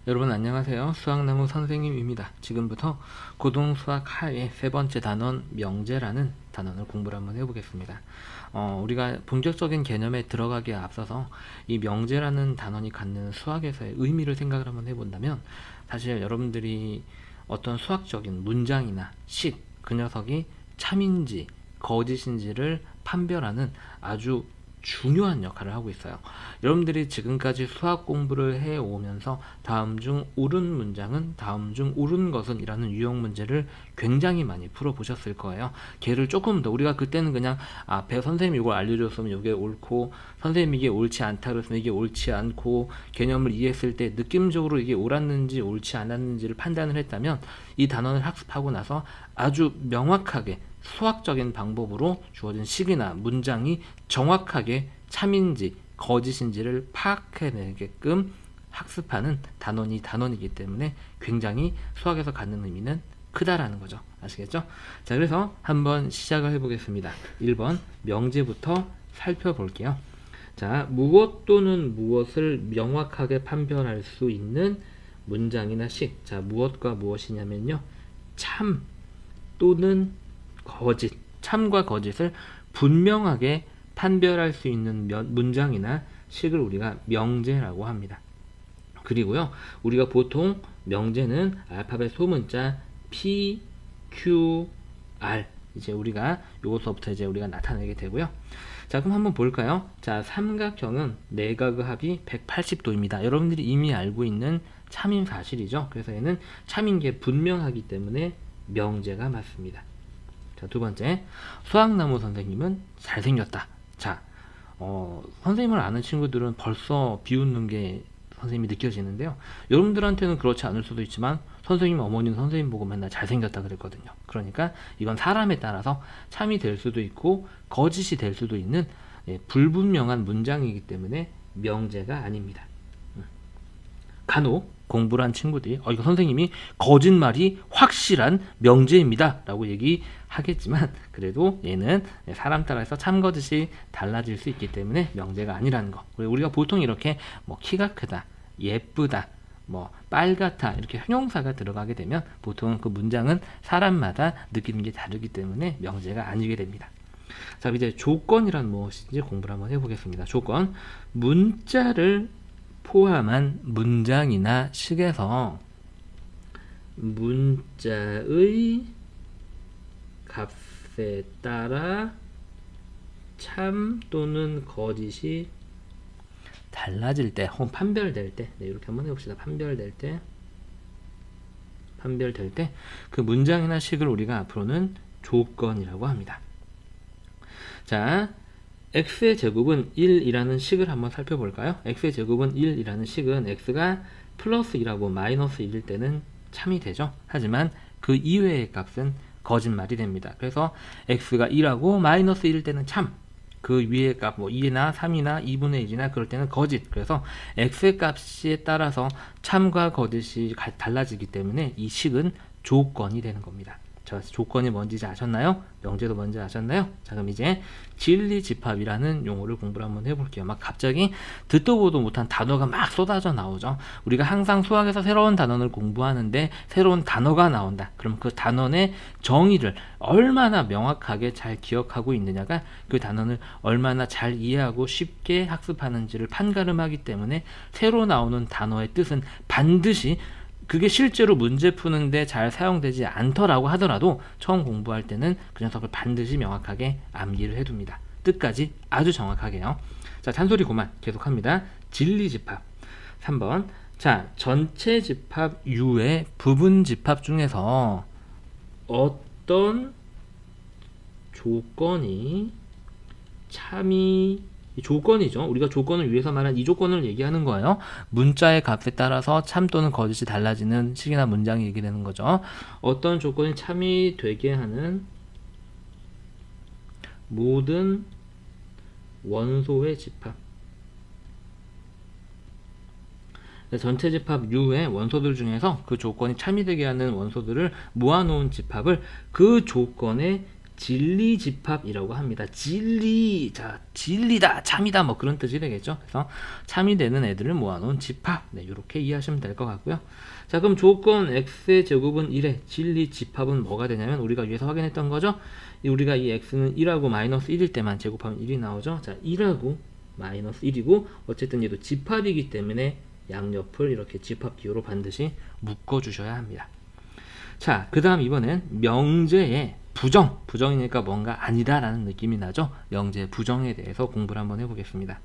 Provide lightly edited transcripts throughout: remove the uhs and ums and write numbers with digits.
여러분 안녕하세요. 수학나무 선생님입니다. 지금부터 고등수학 하의 세 번째 단원 명제라는 단원을 공부를 한번 해보겠습니다. 우리가 본격적인 개념에 들어가기에 앞서서 이 명제라는 단원이 갖는 수학에서의 의미를 생각을 한번 해본다면, 사실 여러분들이 어떤 수학적인 문장이나 식, 그 녀석이 참인지 거짓인지를 판별하는 아주 중요한 역할을 하고 있어요. 여러분들이 지금까지 수학 공부를 해오면서 다음 중 옳은 문장은, 다음 중 옳은 것은 이라는 유형 문제를 굉장히 많이 풀어보셨을 거예요. 걔를 조금 더, 우리가 그때는 그냥 앞에 선생님이 이걸 알려줬으면 이게 옳고, 선생님이 이게 옳지 않다 그랬으면 이게 옳지 않고, 개념을 이해했을 때 느낌적으로 이게 옳았는지 옳지 않았는지를 판단을 했다면, 이 단원을 학습하고 나서 아주 명확하게 수학적인 방법으로 주어진 식이나 문장이 정확하게 참인지 거짓인지를 파악해내게끔 학습하는 단원이 단원이기 때문에 굉장히 수학에서 갖는 의미는 크다라는 거죠. 아시겠죠? 자, 그래서 한번 시작을 해보겠습니다. 1번 명제부터 살펴볼게요. 자, 무엇 또는 무엇을 명확하게 판별할 수 있는 문장이나 식. 자, 무엇과 무엇이냐면요, 참 또는 거짓, 참과 거짓을 분명하게 판별할 수 있는 문장이나 식을 우리가 명제라고 합니다. 그리고요, 우리가 보통 명제는 알파벳 소문자 P, Q, R, 이제 우리가 요거서부터 이제 우리가 나타내게 되고요. 자, 그럼 한번 볼까요? 자, 삼각형은 내각의 합이 180도입니다. 여러분들이 이미 알고 있는 참인 사실이죠. 그래서 얘는 참인 게 분명하기 때문에 명제가 맞습니다. 자, 두 번째, 수학나무 선생님은 잘생겼다. 자, 선생님을 아는 친구들은 벌써 비웃는 게 선생님이 느껴지는데요. 여러분들한테는 그렇지 않을 수도 있지만 선생님 어머니는 선생님 보고 맨날 잘생겼다 그랬거든요. 그러니까 이건 사람에 따라서 참이 될 수도 있고 거짓이 될 수도 있는 불분명한 문장이기 때문에 명제가 아닙니다. 간혹 공부를 한 친구들이 이거 선생님이 거짓말이 확실한 명제입니다 라고 얘기하겠지만, 그래도 얘는 사람 따라서 참거짓이 달라질 수 있기 때문에 명제가 아니라는 거. 그리고 우리가 보통 이렇게 뭐 키가 크다, 예쁘다, 뭐 빨갛다 이렇게 형용사가 들어가게 되면 보통 그 문장은 사람마다 느끼는 게 다르기 때문에 명제가 아니게 됩니다. 자, 이제 조건이란 무엇인지 공부를 한번 해보겠습니다. 조건, 문자를 포함한 문장이나 식에서 문자의 값에 따라 참 또는 거짓이 달라질 때, 혹은 판별될 때, 이렇게 한번 해봅시다. 판별될 때 그 문장이나 식을 우리가 앞으로는 조건이라고 합니다. 자, x의 제곱은 1이라는 식을 한번 살펴볼까요? x의 제곱은 1이라는 식은 x가 플러스 2라고 마이너스 1일 때는 참이 되죠. 하지만 그 이외의 값은 거짓말이 됩니다. 그래서 x가 2라고 마이너스 1일 때는 참, 그 위의 값, 뭐 2나 3이나 2분의 1이나 그럴 때는 거짓. 그래서 x의 값에 따라서 참과 거짓이 달라지기 때문에 이 식은 조건이 되는 겁니다. 자, 조건이 뭔지 아셨나요? 명제도 뭔지 아셨나요? 자, 그럼 이제 진리집합이라는 용어를 공부를 한번 해볼게요. 막 갑자기 듣도 보도 못한 단어가 막 쏟아져 나오죠. 우리가 항상 수학에서 새로운 단어를 공부하는데 새로운 단어가 나온다. 그럼 그 단어의 정의를 얼마나 명확하게 잘 기억하고 있느냐가 그 단어를 얼마나 잘 이해하고 쉽게 학습하는지를 판가름하기 때문에 새로 나오는 단어의 뜻은 반드시, 그게 실제로 문제 푸는데 잘 사용되지 않더라고 하더라도 처음 공부할 때는 그 녀석을 반드시 명확하게 암기를 해둡니다. 뜻까지 아주 정확하게요. 자, 잔소리 그만, 계속합니다. 진리집합 3번. 자, 전체 집합 U의 부분 집합 중에서 어떤 조건이 참이, 조건이죠. 우리가 조건을 위해서 말한 이 조건을 얘기하는 거예요. 문자의 값에 따라서 참 또는 거짓이 달라지는 식이나 문장이 얘기되는 거죠. 어떤 조건이 참이 되게 하는 모든 원소의 집합. 전체 집합 U의 원소들 중에서 그 조건이 참이 되게 하는 원소들을 모아놓은 집합을 그 조건의 진리집합이라고 합니다. 진리, 자, 진리다, 참이다, 뭐 그런 뜻이 되겠죠. 그래서 참이 되는 애들을 모아놓은 집합. 네, 이렇게 이해하시면 될 것 같고요. 자, 그럼 조건 x의 제곱은 1에 진리집합은 뭐가 되냐면 우리가 위에서 확인했던 거죠. 우리가 이 x는 1하고 마이너스 1일 때만 제곱하면 1이 나오죠. 자, 1하고 마이너스 1이고 어쨌든 얘도 집합이기 때문에 양옆을 이렇게 집합 기호로 반드시 묶어주셔야 합니다. 자, 그 다음 이번엔 명제의 부정이니까 뭔가 아니다라는 느낌이 나죠. 명제의 부정에 대해서 공부를 한번 해보겠습니다.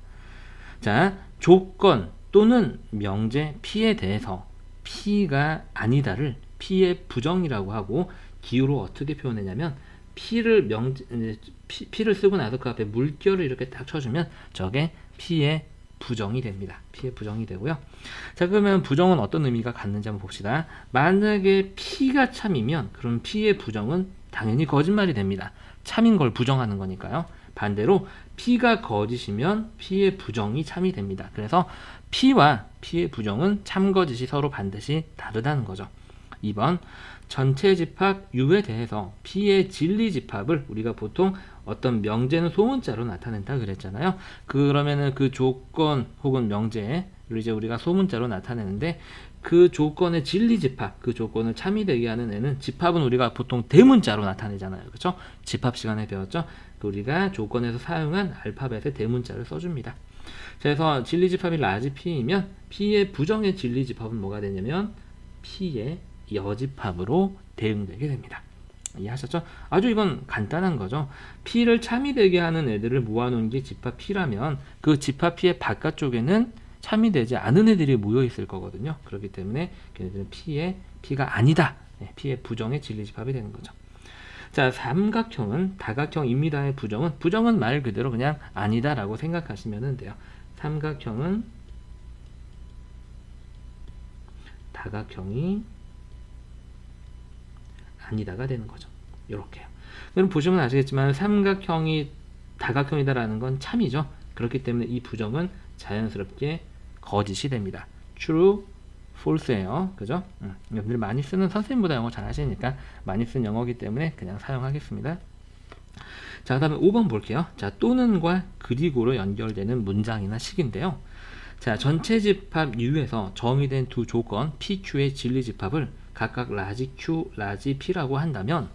자, 조건 또는 명제 P에 대해서 P가 아니다를 P의 부정이라고 하고 기호로 어떻게 표현했냐면 P를 쓰고 나서 그 앞에 물결을 이렇게 딱 쳐주면 저게 P의 부정이 됩니다. P의 부정이 되고요. 자, 그러면 부정은 어떤 의미가 갖는지 한번 봅시다. 만약에 P가 참이면 그럼 P의 부정은 당연히 거짓말이 됩니다. 참인 걸 부정하는 거니까요. 반대로 P가 거짓이면 P의 부정이 참이 됩니다. 그래서 P와 P의 부정은 참거짓이 서로 반드시 다르다는 거죠. 2번 전체 집합 U에 대해서 P의 진리 집합을 우리가 보통 어떤 명제는 소문자로 나타낸다 그랬잖아요. 그러면은 그 조건 혹은 명제를 이제 우리가 소문자로 나타내는데 그 조건의 진리 집합, 그 조건을 참이 되게 하는 애는 집합은 우리가 보통 대문자로 나타내잖아요. 그렇죠? 집합 시간에 배웠죠? 우리가 조건에서 사용한 알파벳의 대문자를 써줍니다. 그래서 진리 집합이 라지 P이면 P의 부정의 진리 집합은 뭐가 되냐면 P의 여집합으로 대응되게 됩니다. 이해하셨죠? 아주 이건 간단한 거죠. P를 참이 되게 하는 애들을 모아놓은 게 집합 P라면 그 집합 P의 바깥쪽에는 참이 되지 않은 애들이 모여 있을 거거든요. 그렇기 때문에 걔네들은 P가 아니다. 네, P의 부정의 진리 집합이 되는 거죠. 자, 삼각형은 다각형입니다의 부정은 말 그대로 그냥 아니다라고 생각하시면 돼요. 삼각형은 다각형이 아니다가 되는 거죠. 이렇게요. 그럼 보시면 아시겠지만 삼각형이 다각형이다라는 건 참이죠. 그렇기 때문에 이 부정은 자연스럽게 거짓이 됩니다. true, false예요. 그죠? 여러분들 많이 쓰는 선생님보다 영어 잘 하시니까 많이 쓴 영어이기 때문에 그냥 사용하겠습니다. 자, 그 다음에 5번 볼게요. 자, 또는과 그리고로 연결되는 문장이나 식인데요. 자, 전체 집합 U에서 정의된 두 조건 PQ의 진리 집합을 각각 라지 Q, 라지 P라고 한다면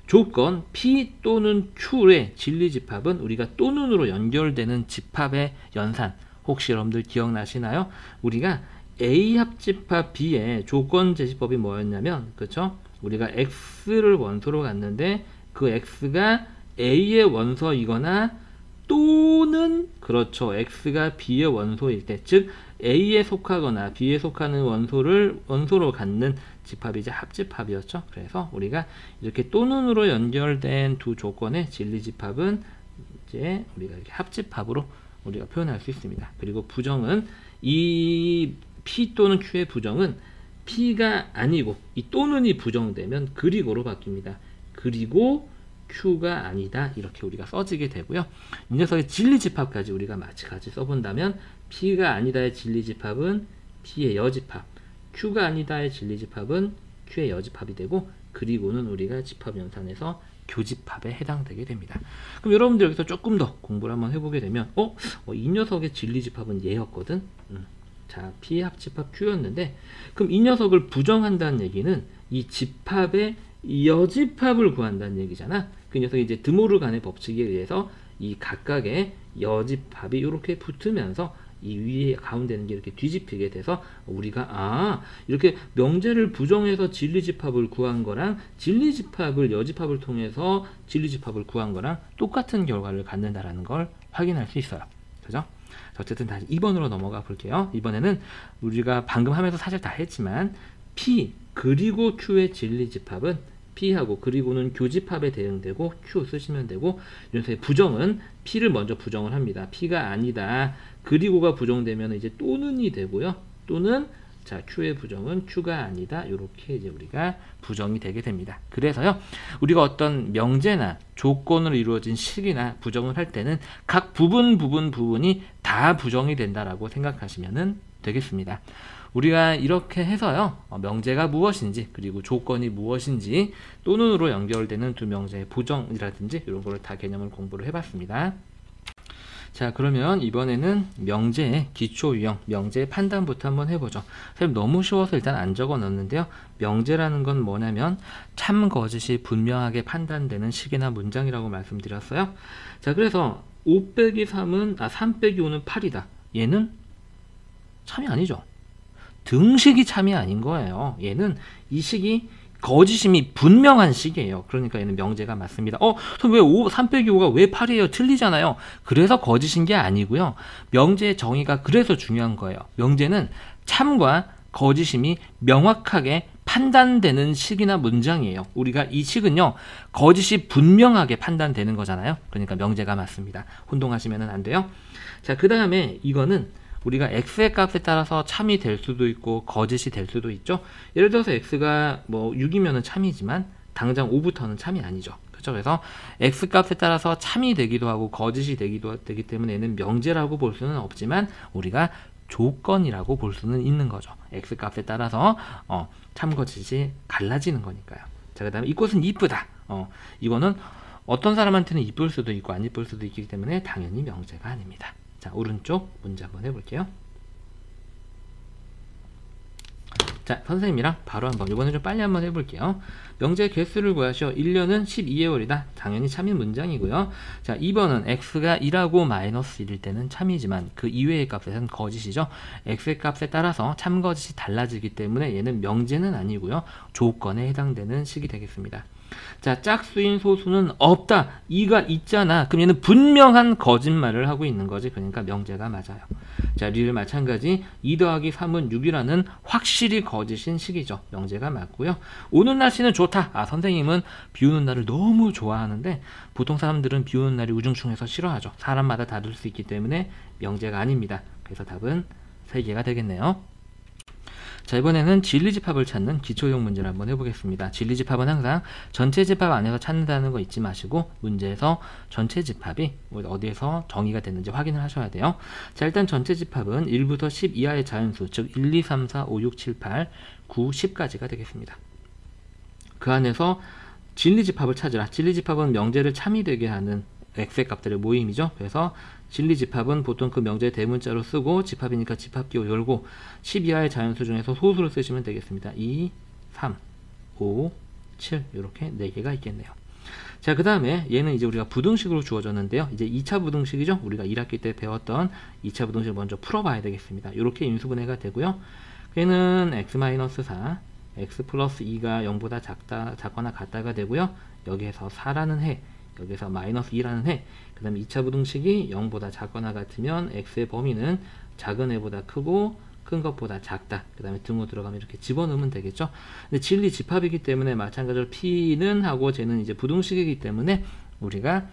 조건 P 또는 Q의 진리 집합은 우리가 또는으로 연결되는 집합의 연산. 혹시 여러분들 기억나시나요? 우리가 A 합집합 B의 조건 제시법이 뭐였냐면, 그쵸? 우리가 X를 원소로 갔는데 그 X가 A의 원소이거나 또는 그렇죠. X가 B의 원소일 때, 즉 A에 속하거나 B에 속하는 원소로 갖는 집합이 이제 합집합이었죠. 그래서 우리가 이렇게 또는으로 연결된 두 조건의 진리 집합은 이제 우리가 이렇게 합집합으로 우리가 표현할 수 있습니다. 그리고 부정은 이 P 또는 Q의 부정은 P가 아니고 이 또는이 부정되면 그리고로 바뀝니다. 그리고 Q가 아니다 이렇게 우리가 써지게 되고요. 이 녀석의 진리집합까지 우리가 같이 써본다면 P가 아니다의 진리집합은 P의 여집합, Q가 아니다의 진리집합은 Q의 여집합이 되고 그리고는 우리가 집합연산에서 교집합에 해당되게 됩니다. 그럼 여러분들 여기서 조금 더 공부를 한번 해보게 되면 이 녀석의 진리집합은 얘였거든. 자, P의 합집합 Q였는데 그럼 이 녀석을 부정한다는 얘기는 이 집합의 여집합을 구한다는 얘기잖아. 그 녀석이 이제 드모르간의 법칙에 의해서 이 각각의 여집합이 이렇게 붙으면서 이 위에 가운데 있는 게 이렇게 뒤집히게 돼서 우리가 이렇게 명제를 부정해서 진리집합을 구한 거랑 진리집합을 여집합을 통해서 진리집합을 구한 거랑 똑같은 결과를 갖는다라는 걸 확인할 수 있어요. 그죠? 어쨌든 다시 2번으로 넘어가 볼게요. 이번에는 우리가 방금 하면서 사실 다 했지만 P 그리고 Q의 진리집합은 P하고 그리고는 교집합에 대응되고 Q 쓰시면 되고 이래서 부정은 P를 먼저 부정을 합니다. P가 아니다. 그리고가 부정되면 이제 또는이 되고요. 또는 자 Q의 부정은 Q가 아니다. 이렇게 이제 우리가 부정이 되게 됩니다. 그래서요 우리가 어떤 명제나 조건으로 이루어진 식이나 부정을 할 때는 각 부분이 다 부정이 된다라고 생각하시면 되겠습니다. 우리가 이렇게 해서요, 명제가 무엇인지, 그리고 조건이 무엇인지, 또는으로 연결되는 두 명제의 부정이라든지 이런 거를 다 개념을 공부를 해봤습니다. 자, 그러면 이번에는 명제의 기초 유형, 명제의 판단부터 한번 해보죠. 선생님 너무 쉬워서 일단 안 적어 넣었는데요. 명제라는 건 뭐냐면 참 거짓이 분명하게 판단되는 식이나 문장이라고 말씀드렸어요. 자, 그래서 5 빼기 3은 3 빼기 5는 8이다. 얘는 참이 아니죠. 등식이 참이 아닌 거예요. 얘는 이 식이 거짓임이 분명한 식이에요. 그러니까 얘는 명제가 맞습니다. 왜 3 빼기 5가 왜 8이에요? 틀리잖아요. 그래서 거짓인 게 아니고요. 명제의 정의가 그래서 중요한 거예요. 명제는 참과 거짓임이 명확하게 판단되는 식이나 문장이에요. 우리가 이 식은요, 거짓이 분명하게 판단되는 거잖아요. 그러니까 명제가 맞습니다. 혼동하시면 안 돼요. 자, 그 다음에 이거는 우리가 x의 값에 따라서 참이 될 수도 있고 거짓이 될 수도 있죠. 예를 들어서 x가 뭐 6이면은 참이지만 당장 5부터는 참이 아니죠. 그렇죠? 그래서 x 값에 따라서 참이 되기도 하고 거짓이 되기 때문에 얘는 명제라고 볼 수는 없지만 우리가 조건이라고 볼 수는 있는 거죠. x 값에 따라서 참 거짓이 갈라지는 거니까요. 자, 그 다음에 이 꽃은 이쁘다. 이거는 어떤 사람한테는 이쁠 수도 있고 안 이쁠 수도 있기 때문에 당연히 명제가 아닙니다. 자, 오른쪽 문제 한번 해볼게요. 자, 선생님이랑 바로 한번 이번에 좀 빨리 한번 해볼게요. 명제의 개수를 구하시오. 1년은 12개월이다. 당연히 참인 문장이고요. 자, 2번은 x가 1하고 마이너스 1일 때는 참이지만 그 이외의 값에서는 거짓이죠. x의 값에 따라서 참 거짓이 달라지기 때문에 얘는 명제는 아니고요. 조건에 해당되는 식이 되겠습니다. 자, 짝수인 소수는 없다. 2가 있잖아. 그럼 얘는 분명한 거짓말을 하고 있는 거지. 그러니까 명제가 맞아요. 자, 리를 마찬가지 2 더하기 3은 6이라는 확실히 거짓인 식이죠. 명제가 맞고요. 오는 날씨는 좋다. 선생님은 비 오는 날을 너무 좋아하는데 보통 사람들은 비 오는 날이 우중충해서 싫어하죠. 사람마다 다를 수 있기 때문에 명제가 아닙니다. 그래서 답은 3개가 되겠네요. 자, 이번에는 진리집합을 찾는 기초형 문제를 한번 해보겠습니다. 진리집합은 항상 전체 집합 안에서 찾는다는 거 잊지 마시고 문제에서 전체 집합이 어디에서 정의가 됐는지 확인을 하셔야 돼요. 자, 일단 전체 집합은 1부터 10 이하의 자연수, 즉 1, 2, 3, 4, 5, 6, 7, 8, 9, 10까지가 되겠습니다. 그 안에서 진리집합을 찾으라. 진리집합은 명제를 참이 되게 하는 x의 값들의 모임이죠. 그래서 진리집합은 보통 그 명제 대문자로 쓰고 집합이니까 집합기호 열고 10 이하의 자연수 중에서 소수를 쓰시면 되겠습니다. 2, 3, 5, 7 이렇게 4개가 있겠네요. 자, 그 다음에 얘는 이제 우리가 부등식으로 주어졌는데요. 이제 2차 부등식이죠. 우리가 1학기 때 배웠던 2차 부등식을 먼저 풀어봐야 되겠습니다. 이렇게 인수분해가 되고요. 얘는 x-4, x 플러스 2가 0보다 작거나 같다가 되고요. 여기에서 4라는 해, 여기서 마이너스 2라는 해, 그 다음에 2차 부등식이 0보다 작거나 같으면 x의 범위는 작은 애보다 크고 큰 것보다 작다. 그 다음에 등호 들어가면 이렇게 집어넣으면 되겠죠. 근데 진리 집합이기 때문에 마찬가지로 p는 하고 쟤는 이제 부등식이기 때문에 우리가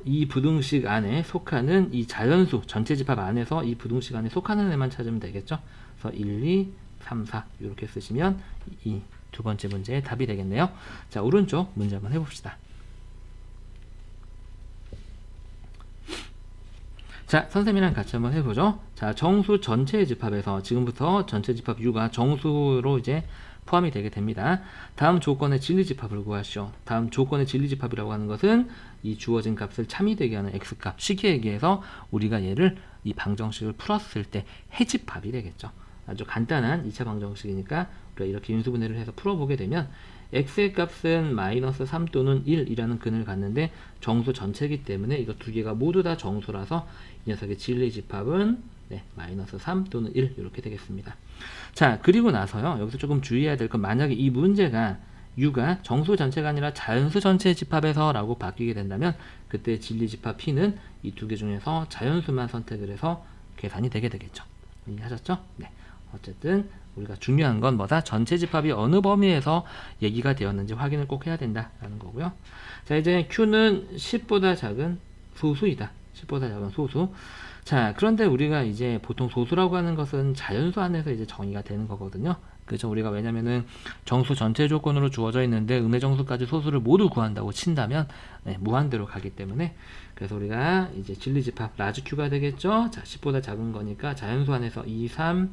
이 부등식 안에 속하는 이 자연수 전체 집합 안에서 이 부등식 안에 속하는 애만 찾으면 되겠죠. 그래서 1, 2, 3, 4 이렇게 쓰시면 이 두 번째 문제의 답이 되겠네요. 자, 오른쪽 문제 한번 해봅시다. 자, 선생님이랑 같이 한번 해보죠. 자, 정수 전체의 집합에서 지금부터 전체 집합 U가 정수로 이제 포함이 되게 됩니다. 다음 조건의 진리집합을 구하시오. 다음 조건의 진리집합이라고 하는 것은 이 주어진 값을 참이 되게 하는 x값, 쉽게 얘기해서 우리가 얘를 이 방정식을 풀었을 때 해집합이 되겠죠. 아주 간단한 2차 방정식이니까 우리가 이렇게 인수분해를 해서 풀어보게 되면 x의 값은 마이너스 3 또는 1이라는 근을 갖는데 정수 전체이기 때문에 이거 두 개가 모두 다 정수라서 이 녀석의 진리집합은 마이너스 3 또는 1 이렇게 되겠습니다. 자, 그리고 나서요, 여기서 조금 주의해야 될 건, 만약에 이 문제가 U가 정수 전체가 아니라 자연수 전체의 집합에서 라고 바뀌게 된다면 그때 진리집합 P는 이 두 개 중에서 자연수만 선택을 해서 계산이 되게 되겠죠. 이해하셨죠? 네. 어쨌든 우리가 중요한 건 뭐다? 전체 집합이 어느 범위에서 얘기가 되었는지 확인을 꼭 해야 된다라는 거고요. 자, 이제 Q는 10보다 작은 소수이다. 10보다 작은 소수. 자, 그런데 우리가 이제 보통 소수라고 하는 것은 자연수 안에서 이제 정의가 되는 거거든요. 그죠? 우리가 왜냐면은 정수 전체 조건으로 주어져 있는데 음의 정수까지 소수를 모두 구한다고 친다면 무한대로 가기 때문에, 그래서 우리가 이제 진리집합 라지 Q가 되겠죠? 자, 10보다 작은 거니까 자연수 안에서 2, 3,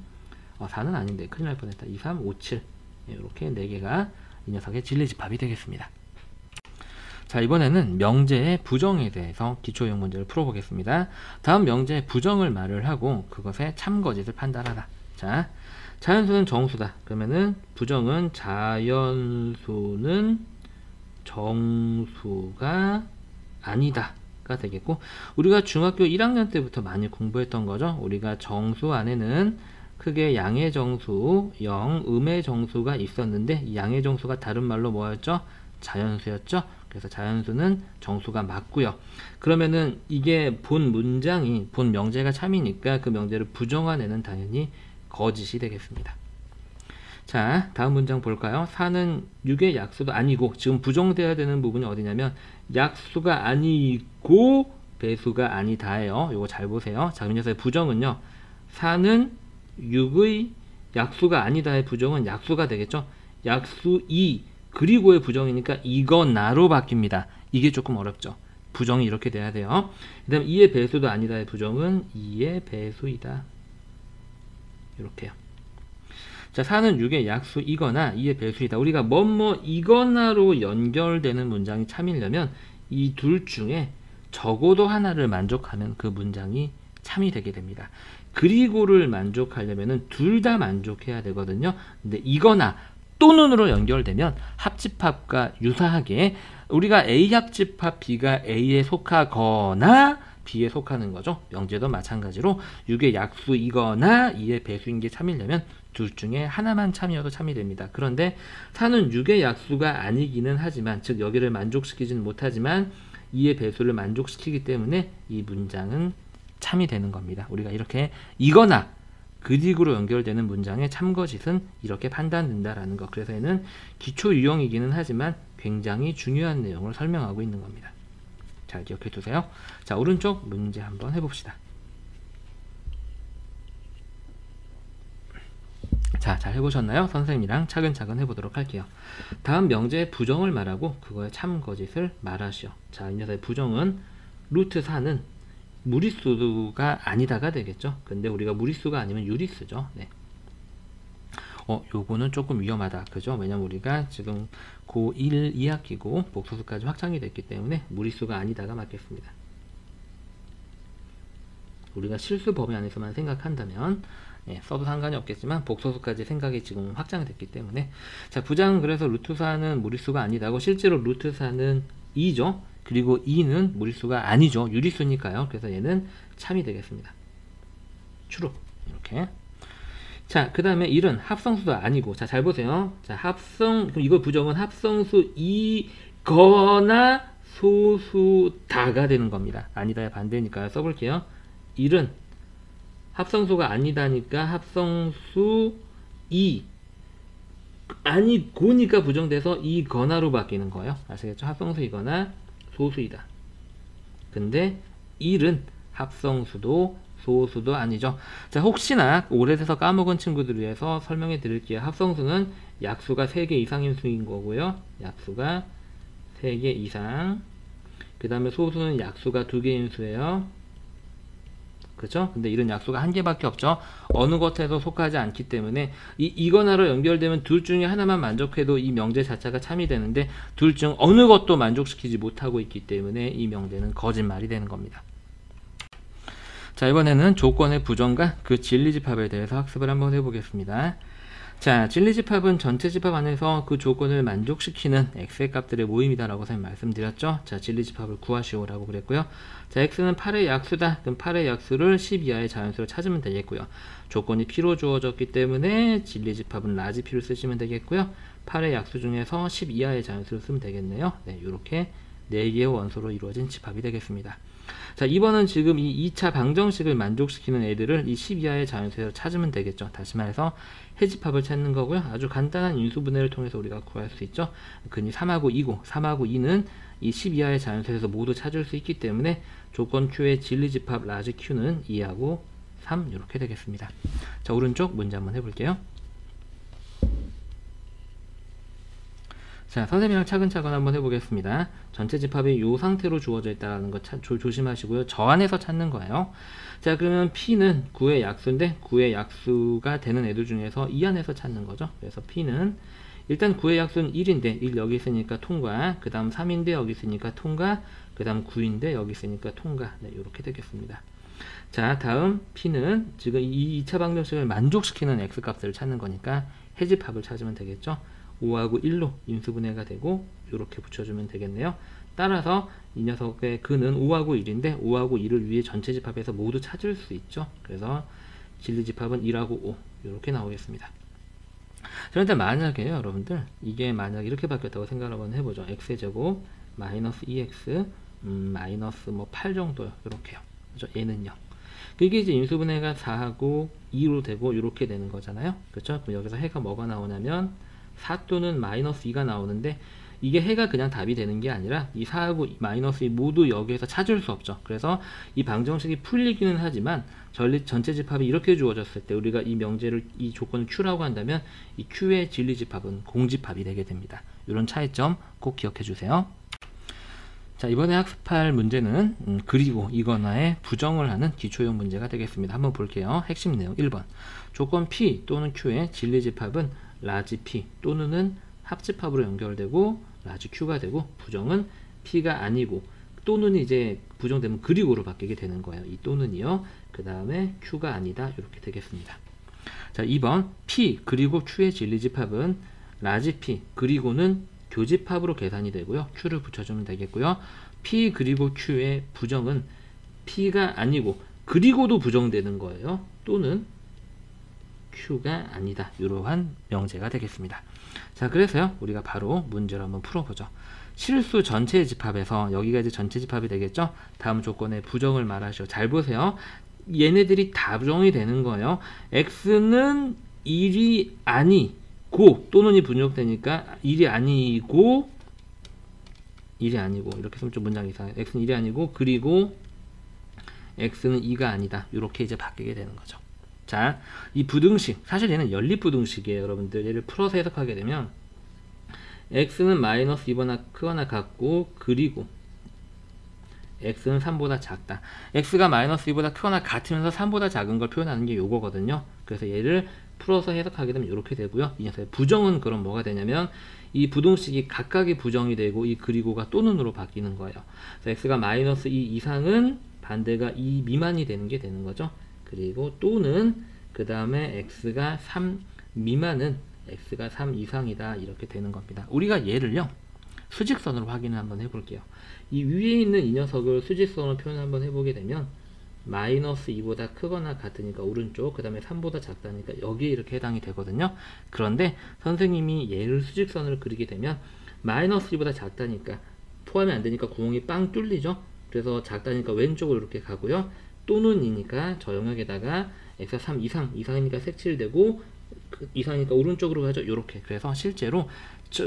4는 아닌데 큰일 날 뻔했다. 2, 3, 5, 7 이렇게 4개가 이 녀석의 진리집합이 되겠습니다. 자, 이번에는 명제의 부정에 대해서 기초유형 문제를 풀어보겠습니다. 다음 명제의 부정을 말을 하고 그것의 참거짓을 판단하다. 자, 자연수는 정수다. 그러면은 부정은 자연수는 정수가 아니다가 되겠고, 우리가 중학교 1학년 때부터 많이 공부했던 거죠. 우리가 정수 안에는 크게 양의 정수, 영, 음의 정수가 있었는데 이 양의 정수가 다른 말로 뭐였죠? 자연수였죠. 그래서 자연수는 정수가 맞고요. 그러면은 이게 본 문장이, 본 명제가 참이니까 그 명제를 부정한 애는 당연히 거짓이 되겠습니다. 자, 다음 문장 볼까요? 4는 6의 약수도 아니고, 지금 부정돼야 되는 부분이 어디냐면 약수가 아니고 배수가 아니다예요. 이거 잘 보세요. 자, 이 녀석의 부정은요, 4는 6의 약수가 아니다의 부정은 약수가 되겠죠. 약수 2 그리고의 부정이니까 이거나로 바뀝니다. 이게 조금 어렵죠. 부정이 이렇게 돼야 돼요. 그 다음 2의 배수도 아니다의 부정은 2의 배수이다. 이렇게요. 자, 4는 6의 약수이거나 2의 배수이다. 우리가 뭐뭐 이거나로 연결되는 문장이 참이려면 이 둘 중에 적어도 하나를 만족하면 그 문장이 참이 되게 됩니다. 그리고를 만족하려면 둘 다 만족해야 되거든요. 근데 이거나 또는으로 연결되면 합집합과 유사하게 우리가 A 합집합 B가 A에 속하거나 B에 속하는 거죠. 명제도 마찬가지로 6의 약수이거나 2의 배수인 게 참이려면 둘 중에 하나만 참이어도 참이 됩니다. 그런데 4는 6의 약수가 아니기는 하지만, 즉 여기를 만족시키지는 못하지만 2의 배수를 만족시키기 때문에 이 문장은 참이 되는 겁니다. 우리가 이렇게 이거나 그딕으로 연결되는 문장의 참거짓은 이렇게 판단된다라는 것. 그래서 얘는 기초 유형이기는 하지만 굉장히 중요한 내용을 설명하고 있는 겁니다. 잘 기억해 두세요. 자, 오른쪽 문제 한번 해봅시다. 자, 잘 해보셨나요? 선생님이랑 차근차근 해보도록 할게요. 다음 명제의 부정을 말하고 그거의 참거짓을 말하시오. 자, 이 녀석의 부정은 루트 4는 무리수가 아니다가 되겠죠. 근데 우리가 무리수가 아니면 유리수죠. 네. 요거는 조금 위험하다. 그죠? 왜냐면 우리가 지금 고1 2학기고 복소수까지 확장이 됐기 때문에 무리수가 아니다가 맞겠습니다. 우리가 실수 범위 안에서만 생각한다면 써도 상관이 없겠지만 복소수까지 생각이 지금 확장이 됐기 때문에, 자, 부장은 그래서 루트 4는 무리수가 아니다고, 실제로 루트 4는 2죠. 그리고 2는 무리수가 아니죠. 유리수니까요. 그래서 얘는 참이 되겠습니다. true. 이렇게. 자, 그 다음에 1은 합성수도 아니고, 자, 잘 보세요. 자, 그럼 이거 부정은 합성수이거나 소수다가 되는 겁니다. 아니다의 반대니까 써볼게요. 1은 합성수가 아니다니까 합성수 2 아니고니까 부정돼서 이거나로 바뀌는 거예요. 아시겠죠? 합성수이거나 소수이다. 근데 1은 합성수도 소수도 아니죠. 자, 혹시나 오래돼서 까먹은 친구들 위해서 설명해 드릴게요. 합성수는 약수가 3개 이상인 수인 거고요. 약수가 3개 이상. 그 다음에 소수는 약수가 2개인 수예요. 그죠? 근데 이런 약수가 1개밖에 없죠. 어느 것에도 속하지 않기 때문에 이거나로 연결되면 둘 중에 하나만 만족해도 이 명제 자체가 참이 되는데 둘 중 어느 것도 만족시키지 못하고 있기 때문에 이 명제는 거짓말이 되는 겁니다. 자, 이번에는 조건의 부정과 그 진리집합에 대해서 학습을 한번 해보겠습니다. 자, 진리집합은 전체 집합 안에서 그 조건을 만족시키는 x의 값들의 모임이다라고 선생님 말씀드렸죠. 자, 진리집합을 구하시오라고 그랬고요. 자, x는 8의 약수다. 그럼 8의 약수를 10 이하의 자연수로 찾으면 되겠고요. 조건이 p로 주어졌기 때문에 진리집합은 라지 p를 쓰시면 되겠고요. 8의 약수 중에서 10 이하의 자연수를 쓰면 되겠네요. 네, 이렇게 4개의 원소로 이루어진 집합이 되겠습니다. 자, 2번은 지금 이 2차 방정식을 만족시키는 애들을 이 10 이하의 자연수로 찾으면 되겠죠. 다시 말해서 해집합을 찾는 거고요. 아주 간단한 인수분해를 통해서 우리가 구할 수 있죠. 근이 3하고 2고 3하고 2는 이 10 이하의 자연수에서 모두 찾을 수 있기 때문에 조건 Q의 진리집합 라지 Q는 2하고 3 이렇게 되겠습니다. 자, 오른쪽 문제 한번 해볼게요. 자, 선생님이랑 차근차근 한번 해보겠습니다. 전체 집합이 이 상태로 주어져 있다는 거 조심하시고요. 저 안에서 찾는 거예요. 자, 그러면 P는 9의 약수인데 9의 약수가 되는 애들 중에서 이 안에서 찾는 거죠. 그래서 P는 일단 9의 약수는 1인데 1 여기 있으니까 통과, 그 다음 3인데 여기 있으니까 통과, 그 다음 9인데 여기 있으니까 통과. 네, 이렇게 되겠습니다. 자, 다음 P는 지금 이 2차 방정식을 만족시키는 X값을 찾는 거니까 해집합을 찾으면 되겠죠. 5하고 1로 인수분해가 되고 이렇게 붙여주면 되겠네요. 따라서 이 녀석의 근은 5하고 1인데 5하고 1을 위에 전체 집합에서 모두 찾을 수 있죠. 그래서 진리집합은 1하고 5 이렇게 나오겠습니다. 그런데 만약에 여러분들 이게 만약 이렇게 바뀌었다고 생각을 한번 해보죠. x의 제곱 마이너스 2x 마이너스 뭐 8 정도요. 이렇게요. 그죠? 얘는요. 그게 이제 인수분해가 4하고 2로 되고 이렇게 되는 거잖아요. 그렇죠? 그럼 여기서 해가 뭐가 나오냐면 4 또는 마이너스 2가 나오는데 이게 해가 그냥 답이 되는 게 아니라 이 4하고 마이너스 2 모두 여기에서 찾을 수 없죠. 그래서 이 방정식이 풀리기는 하지만 전체 집합이 이렇게 주어졌을 때 우리가 이 명제를 이 조건을 Q라고 한다면 이 Q의 진리집합은 공집합이 되게 됩니다. 이런 차이점 꼭 기억해 주세요. 자, 이번에 학습할 문제는 그리고 이거나의 부정을 하는 기초형 문제가 되겠습니다. 한번 볼게요. 핵심 내용 1번 조건 P 또는 Q의 진리집합은 라지 P 또는은 합집합으로 연결되고 라지 Q가 되고 부정은 P가 아니고 또는 이제 부정되면 그리고로 바뀌게 되는 거예요. 이 또는이요. 그 다음에 Q가 아니다. 이렇게 되겠습니다. 자, 2번 P 그리고 Q의 진리집합은 라지 P 그리고는 교집합으로 계산이 되고요. Q를 붙여주면 되겠고요. P 그리고 Q의 부정은 P가 아니고 그리고도 부정되는 거예요. 또는 Q가 아니다. 이러한 명제가 되겠습니다. 자, 그래서요. 우리가 바로 문제를 한번 풀어보죠. 실수 전체 집합에서 여기가 이제 전체 집합이 되겠죠. 다음 조건의 부정을 말하시오. 잘 보세요. 얘네들이 다 부정이 되는 거예요. X는 1이 아니고 또는이 분족되니까 1이 아니고 이렇게 쓰면 좀 문장이 이상해요. X는 1이 아니고 그리고 X는 2가 아니다. 이렇게 이제 바뀌게 되는 거죠. 자, 이 부등식 사실 얘는 연립부등식이에요. 여러분들 얘를 풀어서 해석하게 되면 X는 마이너스 2보다 크거나 같고 그리고 X는 3보다 작다. X가 마이너스 2보다 크거나 같으면서 3보다 작은 걸 표현하는 게 요거거든요. 그래서 얘를 풀어서 해석하게 되면 이렇게 되고요. 이 녀석의 부정은 그럼 뭐가 되냐면 이 부등식이 각각이 부정이 되고 이 그리고가 또는으로 바뀌는 거예요. 그래서 X가 마이너스 2 이상은 반대가 2 미만이 되는 게 되는 거죠. 그리고 또는 그 다음에 X가 3 미만은 X가 3 이상이다. 이렇게 되는 겁니다. 우리가 얘를요. 수직선으로 확인을 한번 해볼게요. 이 위에 있는 이 녀석을 수직선으로 표현 한번 해보게 되면 마이너스 2보다 크거나 같으니까 오른쪽, 그 다음에 3보다 작다니까 여기에 이렇게 해당이 되거든요. 그런데 선생님이 얘를 수직선으로 그리게 되면 마이너스 2보다 작다니까 포함이 안 되니까 구멍이 빵 뚫리죠. 그래서 작다니까 왼쪽으로 이렇게 가고요. 또는이니까 저 영역에다가 X가 3 이상이니까 색칠되고 이상이니까 오른쪽으로 가죠. 이렇게. 그래서 실제로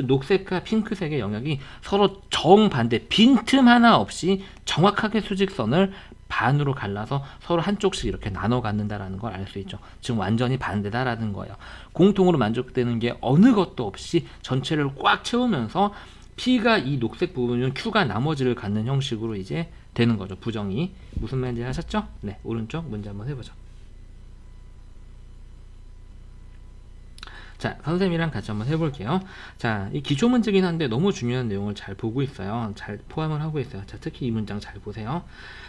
녹색과 핑크색의 영역이 서로 정반대 빈틈 하나 없이 정확하게 수직선을 반으로 갈라서 서로 한쪽씩 이렇게 나눠 갖는다라는 걸 알 수 있죠. 지금 완전히 반대다라는 거예요. 공통으로 만족되는 게 어느 것도 없이 전체를 꽉 채우면서 P가 이 녹색 부분은 Q가 나머지를 갖는 형식으로 이제 되는 거죠. 부정이. 무슨 말인지 하셨죠? 네, 오른쪽 문제 한번 해보죠. 자, 선생님이랑 같이 한번 해볼게요. 자, 이 기초 문제긴 한데 너무 중요한 내용을 잘 보고 있어요. 잘 포함을 하고 있어요. 자, 특히 이 문장 잘 보세요.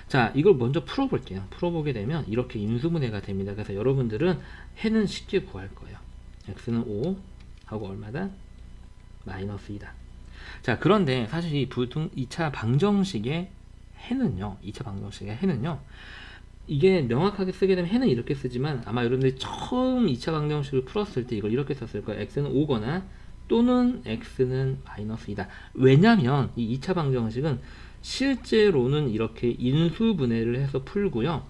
자, 이걸 먼저 풀어볼게요. 풀어보게 되면 이렇게 인수분해가 됩니다. 그래서 여러분들은 해는 쉽게 구할 거예요. X는 5 하고 얼마다? 마이너스 2다. 자, 그런데 사실 이 2차 방정식의 해는요. 2차 방정식의 해는요. 이게 명확하게 쓰게 되면 해는 이렇게 쓰지만 아마 여러분들이 처음 2차 방정식을 풀었을 때 이걸 이렇게 썼을 거예요. X는 5거나 또는 X는 마이너스 2다. 왜냐면 이 2차 방정식은 실제로는 이렇게 인수분해를 해서 풀고요.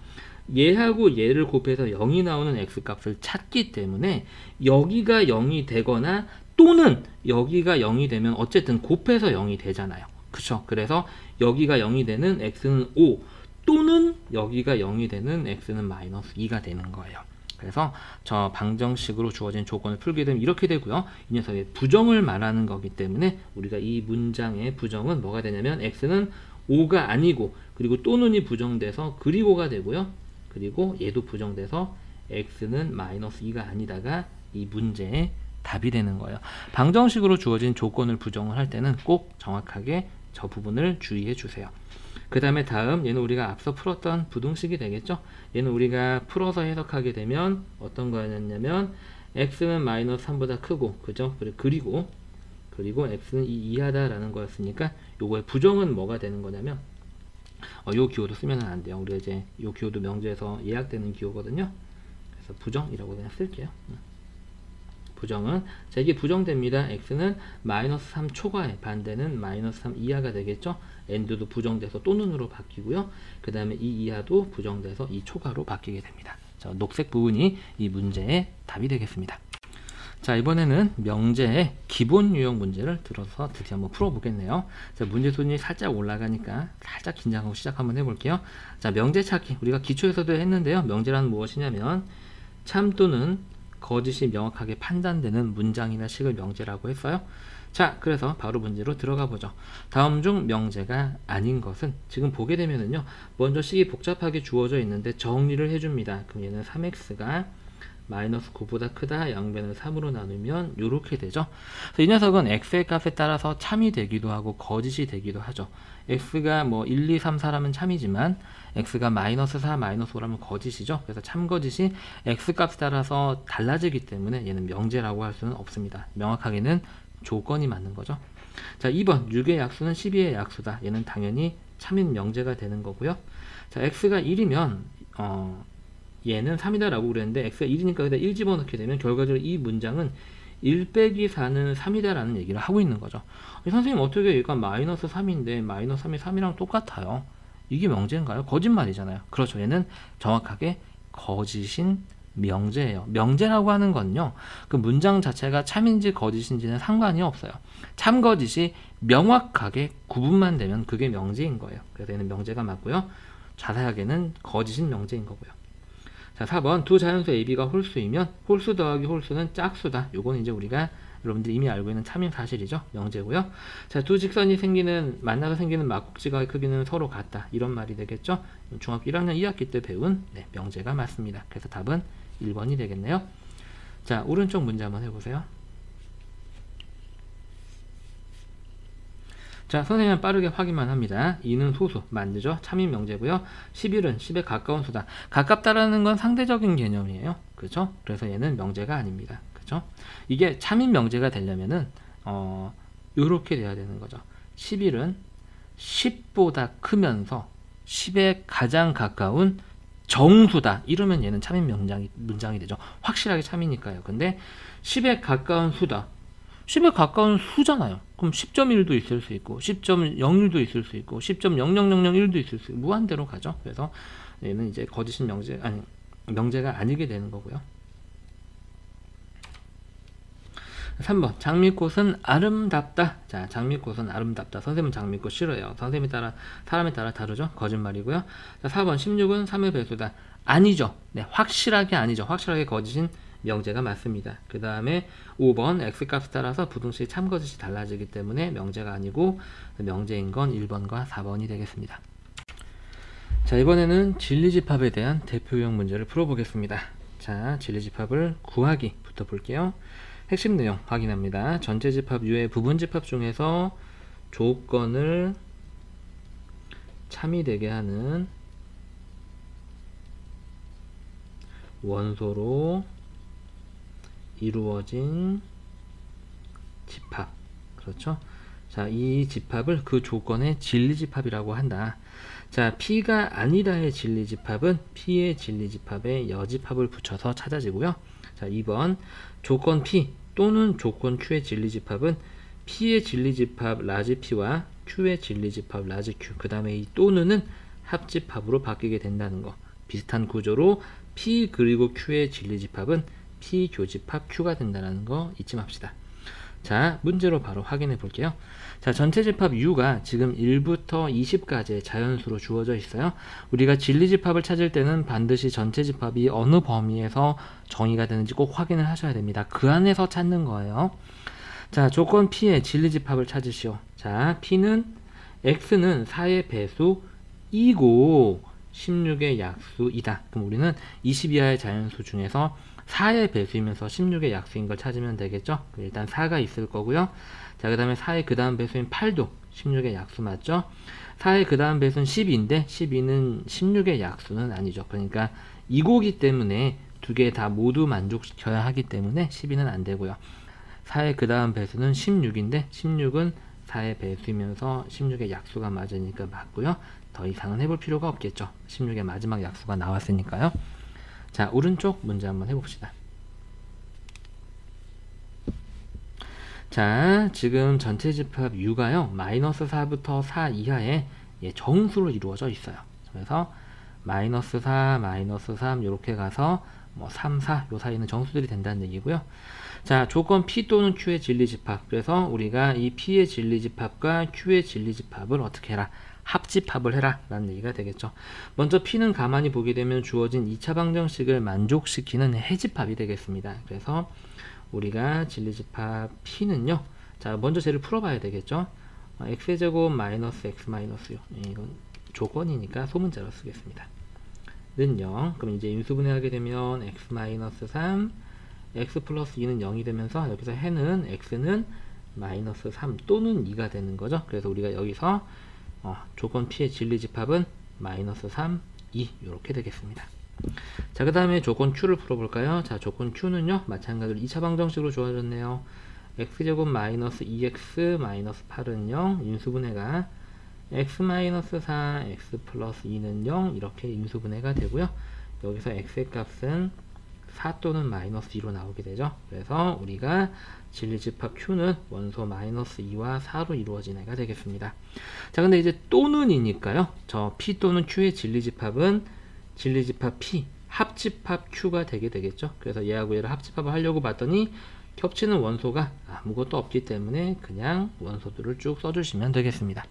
얘하고 얘를 곱해서 0이 나오는 X값을 찾기 때문에 여기가 0이 되거나 또는 여기가 0이 되면 어쨌든 곱해서 0이 되잖아요. 그쵸? 그래서 여기가 0이 되는 X는 5 또는 여기가 0이 되는 X는 마이너스 2가 되는 거예요. 그래서 저 방정식으로 주어진 조건을 풀게 되면 이렇게 되고요. 이 녀석의 부정을 말하는 거기 때문에 우리가 이 문장의 부정은 뭐가 되냐면 x는 5가 아니고 그리고 또는이 부정돼서 그리고가 되고요. 그리고 얘도 부정돼서 x는 마이너스 2가 아니다가 이 문제의 답이 되는 거예요. 방정식으로 주어진 조건을 부정을 할 때는 꼭 정확하게 저 부분을 주의해 주세요. 그 다음에 다음 얘는 우리가 앞서 풀었던 부등식이 되겠죠. 얘는 우리가 풀어서 해석하게 되면 어떤 거였냐면 x는 마이너스 3보다 크고 그죠? 그리고 x는 2 이하다라는 거였으니까 요거의 부정은 뭐가 되는 거냐면 요 기호도 쓰면 안 돼요. 우리가 이제 요 기호도 명제에서 예약되는 기호거든요. 그래서 부정이라고 그냥 쓸게요. 부정은 자, 이게 부정됩니다. x는 마이너스 3 초과에 반대는 마이너스 3 이하가 되겠죠. end도 부정돼서 또는으로 바뀌고요. 그 다음에 이 이하도 부정돼서 이 초과로 바뀌게 됩니다. 자, 녹색 부분이 이 문제의 답이 되겠습니다. 자, 이번에는 명제의 기본 유형 문제를 들어서 드디어 한번 풀어보겠네요. 자, 문제 수준이 살짝 올라가니까 살짝 긴장하고 시작 한번 해볼게요. 자, 명제 찾기 우리가 기초에서도 했는데요. 명제란 무엇이냐면 참 또는 거짓이 명확하게 판단되는 문장이나 식을 명제라고 했어요. 자, 그래서 바로 문제로 들어가 보죠. 다음 중 명제가 아닌 것은 지금 보게 되면은요, 먼저 식이 복잡하게 주어져 있는데 정리를 해줍니다. 그럼 얘는 3x가 마이너스 9보다 크다 양변을 3으로 나누면 이렇게 되죠. 그래서 이 녀석은 x의 값에 따라서 참이 되기도 하고 거짓이 되기도 하죠. x가 뭐 1, 2, 3, 4라면 참이지만 x가 마이너스 4, 마이너스 5라면 거짓이죠. 그래서 참거짓이 x 값에 따라서 달라지기 때문에 얘는 명제라고 할 수는 없습니다. 명확하게는 조건이 맞는 거죠. 자, 2번 6의 약수는 12의 약수다. 얘는 당연히 참인 명제가 되는 거고요. 자, x가 1이면 얘는 3이다 라고 그랬는데 x가 1이니까 여기다 1 집어넣게 되면 결과적으로 이 문장은 1 빼기 4는 3이다 라는 얘기를 하고 있는 거죠. 선생님 어떻게 얘가 마이너스 3인데 마이너스 3이 3이랑 똑같아요. 이게 명제인가요? 거짓말이잖아요. 그렇죠. 얘는 정확하게 거짓인 명제예요. 명제라고 하는 건요, 그 문장 자체가 참인지 거짓인지는 상관이 없어요. 참거짓이 명확하게 구분만 되면 그게 명제인 거예요. 그래서 얘는 명제가 맞고요. 자세하게는 거짓인 명제인 거고요. 자, 4번 두 자연수 AB가 홀수이면 홀수 더하기 홀수는 짝수다. 요건 이제 우리가 여러분들이 이미 알고 있는 참인 사실이죠. 명제고요. 자, 두 직선이 만나서 생기는 막국지가의 크기는 서로 같다. 이런 말이 되겠죠. 중학교 1학년 2학기 때 배운 명제가 맞습니다. 그래서 답은 1번이 되겠네요. 자, 오른쪽 문제 한번 해보세요. 자, 선생님은 빠르게 확인만 합니다. 2는 소수, 만드죠. 참인 명제고요. 11은 10에 가까운 수다. 가깝다라는 건 상대적인 개념이에요. 그렇죠? 그래서 얘는 명제가 아닙니다. 그렇죠? 이게 참인 명제가 되려면은 요렇게 돼야 되는 거죠. 11은 10보다 크면서 10에 가장 가까운 정수다. 이러면 얘는 참인 문장이 되죠. 확실하게 참이니까요. 근데 10에 가까운 수다. 10에 가까운 수잖아요. 그럼 10.1도 있을 수 있고 10.01도 있을 수 있고 10.0001도 있을 수 있고 무한대로 가죠. 그래서 얘는 이제 거짓인 명제가 아니게 되는 거고요. 3번 장미꽃은 아름답다. 자, 장미꽃은 아름답다. 선생님은 장미꽃 싫어해요. 사람에 따라 다르죠. 거짓말이고요. 자, 4번 16은 3의 배수다. 아니죠. 네, 확실하게 아니죠. 확실하게 거짓인 명제가 맞습니다. 그 다음에 5번 x값에 따라서 부등식이 참거짓이 달라지기 때문에 명제가 아니고 명제인 건 1번과 4번이 되겠습니다. 자, 이번에는 진리집합에 대한 대표형 문제를 풀어보겠습니다. 자, 진리집합을 구하기부터 볼게요. 핵심 내용 확인합니다. 전체 집합 이외의 부분 집합 중에서 조건을 참이 되게 하는 원소로 이루어진 집합. 그렇죠? 자, 이 집합을 그 조건의 진리집합이라고 한다. 자, P가 아니다의 진리집합은 P의 진리집합에 여집합을 붙여서 찾아지고요. 자, 2번 조건 P 또는 조건 Q의 진리집합은 P의 진리집합 라지 P와 Q의 진리집합 라지 Q, 그 다음에 이 또는은 합집합으로 바뀌게 된다는 거. 비슷한 구조로 P 그리고 Q의 진리집합은 P 교집합 Q가 된다는 거 잊지 맙시다. 자, 문제로 바로 확인해 볼게요. 자, 전체 집합 U가 지금 1부터 20까지의 자연수로 주어져 있어요. 우리가 진리집합을 찾을 때는 반드시 전체 집합이 어느 범위에서 정의가 되는지 꼭 확인을 하셔야 됩니다. 그 안에서 찾는 거예요. 자, 조건 P의 진리집합을 찾으시오. 자, P는 X는 4의 배수이고 16의 약수이다. 그럼 우리는 20 이하의 자연수 중에서 4의 배수이면서 16의 약수인 걸 찾으면 되겠죠. 일단 4가 있을 거고요. 자, 그 다음에 4의 그 다음 배수인 8도 16의 약수 맞죠? 4의 그 다음 배수는 12인데 12는 16의 약수는 아니죠. 그러니까 2고기 때문에 두 개 다 모두 만족시켜야 하기 때문에 12는 안 되고요. 4의 그 다음 배수는 16인데 16은 4의 배수이면서 16의 약수가 맞으니까 맞고요. 더 이상은 해볼 필요가 없겠죠. 16의 마지막 약수가 나왔으니까요. 자, 오른쪽 문제 한번 해봅시다. 자, 지금 전체 집합 U가요, 마이너스 4부터 4 이하의 정수로 이루어져 있어요. 그래서 마이너스 4, 마이너스 3 이렇게 가서 뭐 3, 4 요 사이는 정수들이 된다는 얘기고요. 자, 조건 P 또는 Q의 진리집합. 그래서 우리가 이 P의 진리집합과 Q의 진리집합을 어떻게 해라? 합집합을 해라 라는 얘기가 되겠죠. 먼저 P는 가만히 보게 되면 주어진 2차 방정식을 만족시키는 해집합이 되겠습니다. 그래서 우리가 진리집합 P는요, 자, 먼저 쟤를 풀어봐야 되겠죠. x제곱 마이너스 x 마이너스 6, 이건 조건이니까 소문자로 쓰겠습니다. 는 0. 그럼 이제 인수분해하게 되면 x 마이너스 3, x 플러스 2는 0이 되면서 여기서 해는 x는 마이너스 3 또는 2가 되는 거죠. 그래서 우리가 여기서 조건 P의 진리집합은 마이너스 3, 2 이렇게 되겠습니다. 자, 그 다음에 조건 Q를 풀어볼까요? 자, 조건 Q는요, 마찬가지로 2차 방정식으로 주어졌네요. x제곱 마이너스 2x 마이너스 8은 0, 인수분해가 x 마이너스 4, x 플러스 2는 0 이렇게 인수분해가 되고요. 여기서 x의 값은 4 또는 마이너스 2로 나오게 되죠. 그래서 우리가 진리집합 Q는 원소 마이너스 2와 4로 이루어진 애가 되겠습니다. 자, 근데 이제 또는이니까요, 저 P 또는 Q의 진리집합은 진리집합 P 합집합 Q가 되게 되겠죠. 그래서 얘하고 얘를 합집합을 하려고 봤더니 겹치는 원소가 아무것도 없기 때문에 그냥 원소들을 쭉 써주시면 되겠습니다.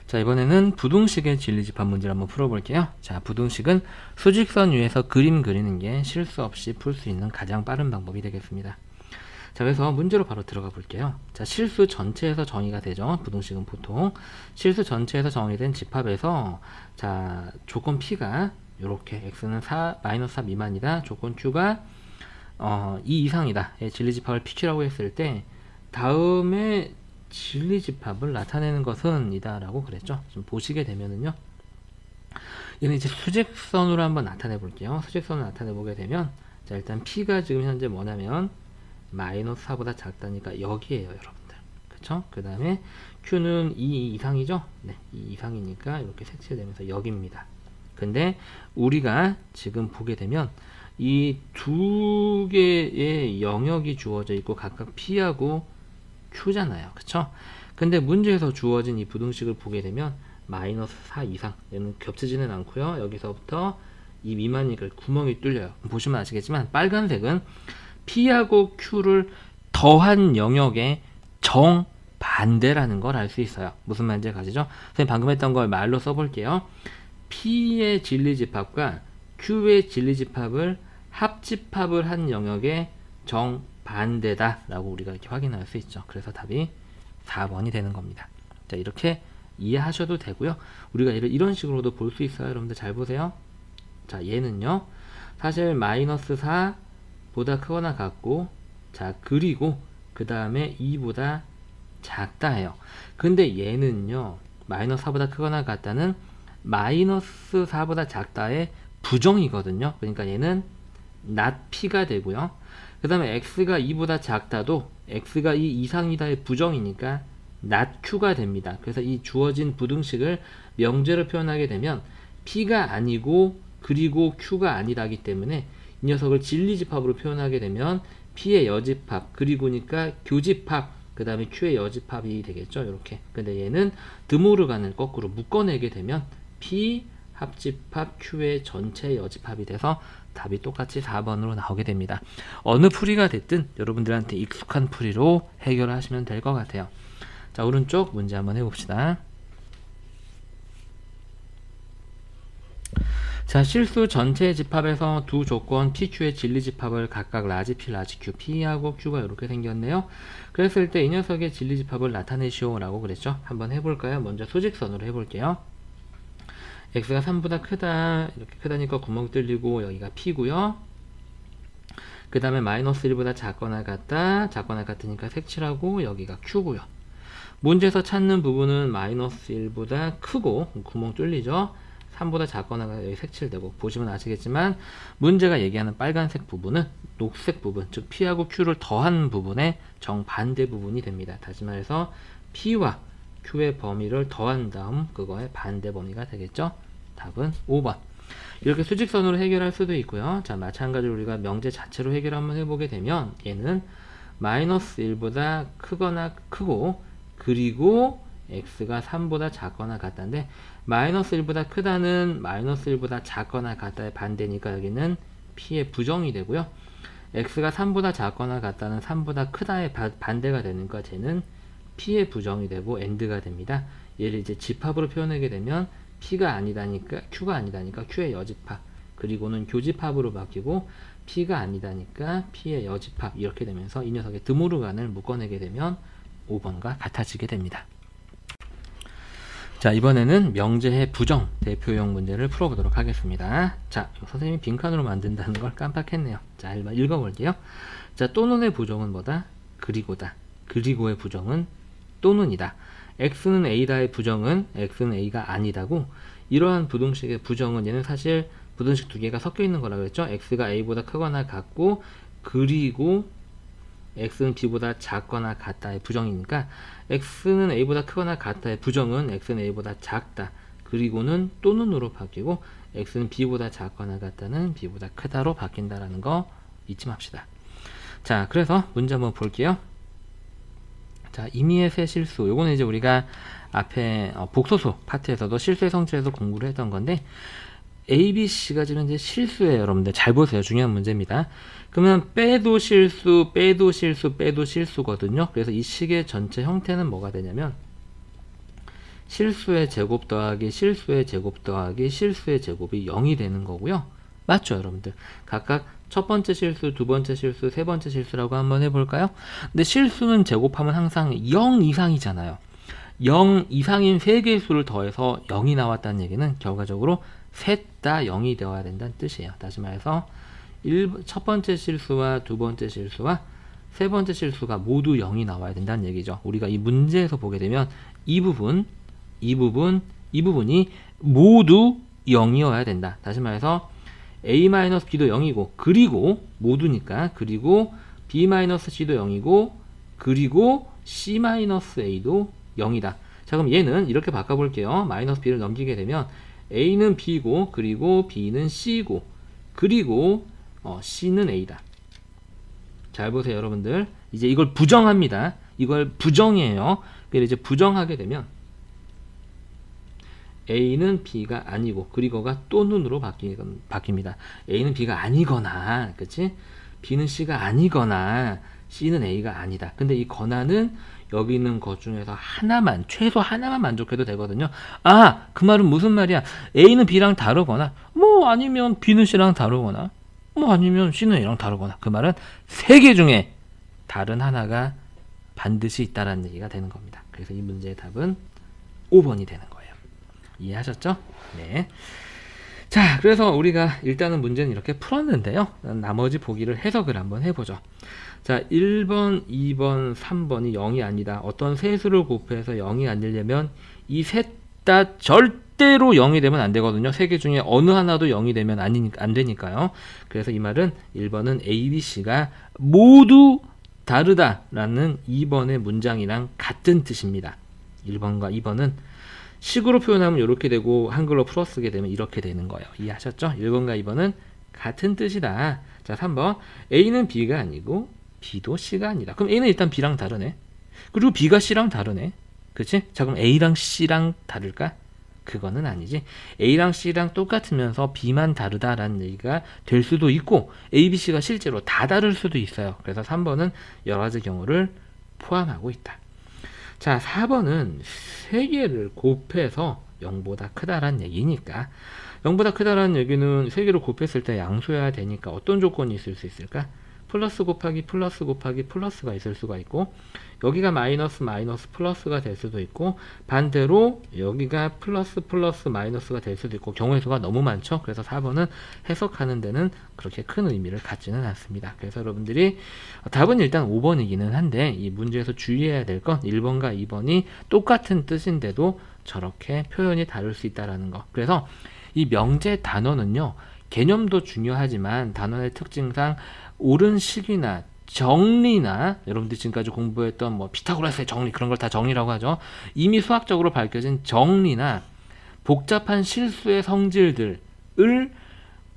자, 이번에는 부등식의 진리집합 문제를 한번 풀어볼게요. 자, 부등식은 수직선 위에서 그림 그리는 게 실수 없이 풀 수 있는 가장 빠른 방법이 되겠습니다. 자, 그래서 문제로 바로 들어가 볼게요. 자, 실수 전체에서 정의가 되죠. 부등식은 보통 실수 전체에서 정의된 집합에서, 자, 조건 P가 이렇게 x는 4, 마이너스 4 미만이다. 조건 Q가 2 이상이다. 진리집합을 PQ라고 했을 때 다음에 진리집합을 나타내는 것은 이다 라고 그랬죠. 좀 보시게 되면은요, 얘는 이제 수직선으로 한번 나타내 볼게요. 수직선을 나타내 보게 되면, 자, 일단 P가 지금 현재 뭐냐면 마이너스 4보다 작다니까 여기에요, 여러분들. 그쵸? 그 다음에 Q는 2 이상이죠? 네, 2 이상이니까 이렇게 색칠되면서 여기입니다. 근데 우리가 지금 보게 되면 이 두 개의 영역이 주어져 있고 각각 P하고 Q잖아요. 그쵸? 근데 문제에서 주어진 이 부등식을 보게 되면 마이너스 4 이상, 얘는 겹치지는 않고요. 여기서부터 이 미만이니까 구멍이 뚫려요. 보시면 아시겠지만 빨간색은 P하고 Q를 더한 영역의 정반대라는 걸 알 수 있어요. 무슨 말인지 가시죠? 선생님 방금 했던 걸 말로 써볼게요. P의 진리집합과 Q의 진리집합을 합집합을 한 영역의 정반대다 라고 우리가 이렇게 확인할 수 있죠. 그래서 답이 4번이 되는 겁니다. 자, 이렇게 이해하셔도 되고요. 우리가 얘를 이런 식으로도 볼 수 있어요. 여러분들 잘 보세요. 자, 얘는요, 사실 마이너스 4보다 크거나 같고, 자, 그리고 그 다음에 2보다 작다예요. 근데 얘는요, 마이너스 4보다 크거나 같다는 마이너스 4보다 작다의 부정이거든요. 그러니까 얘는 not P가 되고요. 그 다음에 x가 2보다 작다도 x가 2 이상이다의 부정이니까 not Q가 됩니다. 그래서 이 주어진 부등식을 명제로 표현하게 되면 P가 아니고 그리고 Q가 아니라기 때문에 이 녀석을 진리집합으로 표현하게 되면 P의 여집합 그리고니까 교집합 그 다음에 Q의 여집합이 되겠죠. 이렇게. 근데 얘는 드모르간을 거꾸로 묶어내게 되면 P 합집합 Q의 전체 여집합이 돼서 답이 똑같이 4번으로 나오게 됩니다. 어느 풀이가 됐든 여러분들한테 익숙한 풀이로 해결하시면 될 것 같아요. 자, 오른쪽 문제 한번 해봅시다. 자, 실수 전체 집합에서 두 조건 PQ의 진리 집합을 각각 라지 P, 라지 Q, P하고 Q가 이렇게 생겼네요. 그랬을 때 이 녀석의 진리 집합을 나타내시오 라고 그랬죠. 한번 해볼까요? 먼저 수직선으로 해볼게요. x가 3보다 크다, 이렇게 크다니까 구멍 뚫리고 여기가 P고요. 그 다음에 마이너스 1보다 작거나 같다, 작거나 같으니까 색칠하고 여기가 Q고요. 문제에서 찾는 부분은 마이너스 1보다 크고 구멍 뚫리죠. 3보다 작거나 여기 색칠되고, 보시면 아시겠지만 문제가 얘기하는 빨간색 부분은 녹색 부분, 즉 P하고 Q를 더한 부분의 정반대 부분이 됩니다. 다시 말해서 P와 Q의 범위를 더한 다음 그거의 반대 범위가 되겠죠. 답은 5번. 이렇게 수직선으로 해결할 수도 있고요. 자, 마찬가지로 우리가 명제 자체로 해결 한번 해보게 되면 얘는 마이너스 1보다 크거나 크고, 그리고 x가 3보다 작거나 같다인데, 마이너스 1보다 크다는 마이너스 1보다 작거나 같다의 반대니까 여기는 P의 부정이 되고요. x가 3보다 작거나 같다는 3보다 크다의 반대가 되니까 쟤는 P의 부정이 되고 AND가 됩니다. 얘를 이제 집합으로 표현하게 되면 P가 아니다니까 Q가 아니다니까 Q의 여집합, 그리고는 교집합으로 바뀌고 P가 아니다니까 P의 여집합, 이렇게 되면서 이 녀석의 드모르간을 묶어내게 되면 5번과 같아지게 됩니다. 자, 이번에는 명제의 부정 대표용 문제를 풀어보도록 하겠습니다. 자, 선생님이 빈칸으로 만든다는 걸 깜빡했네요. 자, 읽어볼게요. 자, 또는의 부정은 뭐다? 그리고다. 그리고의 부정은 또는이다. x는 a다의 부정은 x는 a가 아니다고. 이러한 부등식의 부정은 얘는 사실 부등식 두 개가 섞여 있는 거라 그랬죠. x가 a보다 크거나 같고, 그리고 x는 b보다 작거나 같다의 부정이니까 x는 a보다 크거나 같다의 부정은 x는 a보다 작다, 그리고는 또는으로 바뀌고 x는 b보다 작거나 같다는 b보다 크다로 바뀐다라는 거 잊지 맙시다. 자, 그래서 문제 한번 볼게요. 자, 임의의 세 실수, 요거는 이제 우리가 앞에 복소수 파트에서도 실수의 성질에서 공부를 했던 건데, A, B, C가 지금 이제 실수예요. 여러분들 잘 보세요. 중요한 문제입니다. 그러면 빼도 실수, 빼도 실수, 빼도 실수거든요. 그래서 이 식의 전체 형태는 뭐가 되냐면 실수의 제곱 더하기 실수의 제곱 더하기 실수의 제곱이 0이 되는 거고요. 맞죠, 여러분들? 각각 첫 번째 실수, 두 번째 실수, 세 번째 실수라고 한번 해볼까요? 근데 실수는 제곱하면 항상 0 이상이잖아요. 0 이상인 세 개의 수를 더해서 0이 나왔다는 얘기는 결과적으로 셋 다 0이 되어야 된다는 뜻이에요. 다시 말해서 첫 번째 실수와 두 번째 실수와 세 번째 실수가 모두 0이 나와야 된다는 얘기죠. 우리가 이 문제에서 보게 되면 이 부분이 모두 0이어야 된다. 다시 말해서 a-b도 0이고, 그리고 모두니까, 그리고 b-c도 0이고, 그리고 c-a도 0이다. 자, 그럼 얘는 이렇게 바꿔볼게요. 마이너스 b를 넘기게 되면 a는 b고, 그리고 b는 c고, 그리고 c는 a다. 잘 보세요, 여러분들. 이제 이걸 부정합니다. 이걸 부정이에요. 그래서 이제 부정하게 되면 a는 b가 아니고, 그리고가 또는으로 바뀝니다. a는 b가 아니거나, 그치? b는 c가 아니거나, c는 a가 아니다. 근데 이 거나는 여기 있는 것 중에서 하나만, 최소 하나만 만족해도 되거든요. 아, 그 말은 무슨 말이야? a는 b랑 다르거나, 뭐 아니면 b는 c랑 다르거나, 뭐 아니면 c는 a랑 다르거나, 그 말은 세 개 중에 다른 하나가 반드시 있다라는 얘기가 되는 겁니다. 그래서 이 문제의 답은 5번이 되는 거예요. 이해하셨죠? 네. 자, 그래서 우리가 일단은 문제는 이렇게 풀었는데요. 나머지 보기를 해석을 한번 해보죠. 자, 1번, 2번, 3번이 0이 아니다. 어떤 세 수를 곱해서 0이 안 되려면 이 셋 다 절대로 0이 되면 안 되거든요. 세 개 중에 어느 하나도 0이 되면 안 되니까요. 그래서 이 말은 1번은 A, B, C가 모두 다르다라는 2번의 문장이랑 같은 뜻입니다. 1번과 2번은 식으로 표현하면 이렇게 되고, 한글로 풀어 쓰게 되면 이렇게 되는 거예요. 이해하셨죠? 1번과 2번은 같은 뜻이다. 자, 3번. A는 B가 아니고 B도 C가 아니다. 그럼 A는 일단 B랑 다르네. 그리고 B가 C랑 다르네. 그치? 자, 그럼 A랑 C랑 다를까? 그거는 아니지. A랑 C랑 똑같으면서 B만 다르다라는 얘기가 될 수도 있고 A, B, C가 실제로 다 다를 수도 있어요. 그래서 3번은 여러 가지 경우를 포함하고 있다. 자, 4번은 3개를 곱해서 0보다 크다라는 얘기니까 0보다 크다라는 얘기는 3개를 곱했을 때 양수여야 되니까 어떤 조건이 있을 수 있을까? 플러스 곱하기 플러스 곱하기 플러스가 있을 수가 있고 여기가 마이너스 마이너스 플러스가 될 수도 있고 반대로 여기가 플러스 플러스 마이너스가 될 수도 있고 경우의 수가 너무 많죠. 그래서 4번은 해석하는 데는 그렇게 큰 의미를 갖지는 않습니다. 그래서 여러분들이 답은 일단 5번이기는 한데 이 문제에서 주의해야 될 건 1번과 2번이 똑같은 뜻인데도 저렇게 표현이 다를 수 있다는 거. 그래서 이 명제 단원은요 개념도 중요하지만 단원의 특징상 옳은 식이나 정리나 여러분들 지금까지 공부했던 뭐 피타고라스의 정리 그런 걸 다 정리라고 하죠. 이미 수학적으로 밝혀진 정리나 복잡한 실수의 성질들을